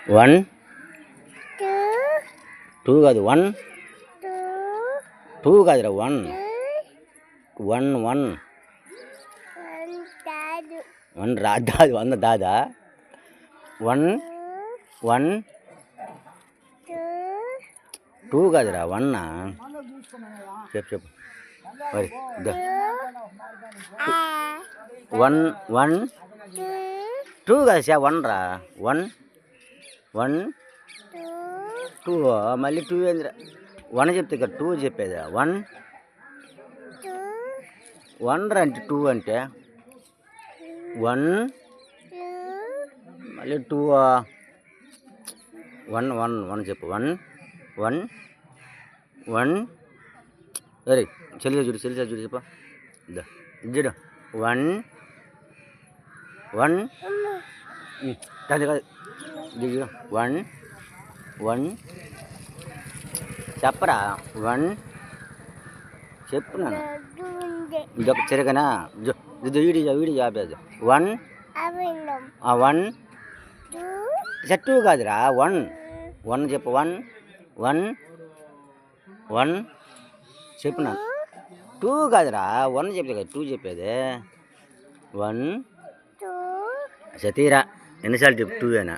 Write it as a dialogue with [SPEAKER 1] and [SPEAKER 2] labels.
[SPEAKER 1] one
[SPEAKER 2] two
[SPEAKER 1] two కాదు one
[SPEAKER 2] two
[SPEAKER 1] two కాదురా one one one
[SPEAKER 2] one కాదు
[SPEAKER 1] one రా దాదు వంద దాదా వన్ వన్
[SPEAKER 2] టూ
[SPEAKER 1] టూ కాదురా వన్నా చెప్పు మరి వన్ వన్
[SPEAKER 2] టూ
[SPEAKER 1] టూ కాదు సార్ వన్ రా వన్ వన్
[SPEAKER 2] టూ
[SPEAKER 1] టూ మళ్ళీ టూ ఏందిరా వన్ చెప్తే ఇక్కడ టూ చెప్పేది వన్
[SPEAKER 2] టూ
[SPEAKER 1] వన్ రా అంటే టూ అంటే వన్
[SPEAKER 2] టూ
[SPEAKER 1] మళ్ళీ టూ వన్ వన్ వన్ చెప్పు వన్ వన్ వన్ సరే చెల్లి చూడు చెప్ప చూడు వన్ వన్ కాదు కాదు చూడు వన్ వన్ చెప్పరా వన్ చెప్పు నాన్న
[SPEAKER 2] రద్దు ఉంది
[SPEAKER 1] ఇదొక చెరగనా వీడియో ఆపేది వన్
[SPEAKER 2] అవిందం
[SPEAKER 1] వన్
[SPEAKER 2] టూ
[SPEAKER 1] టూ కాదురా వన్ వన్ చెప్పు వన్ వన్ వన్ చెప్పు నా టూ కాదురా వన్ చెప్పేది కదా టూ చెప్పేది వన్
[SPEAKER 2] టూ
[SPEAKER 1] సతీరా ఎన్నిసార్లు చెప్పు టూ అయినా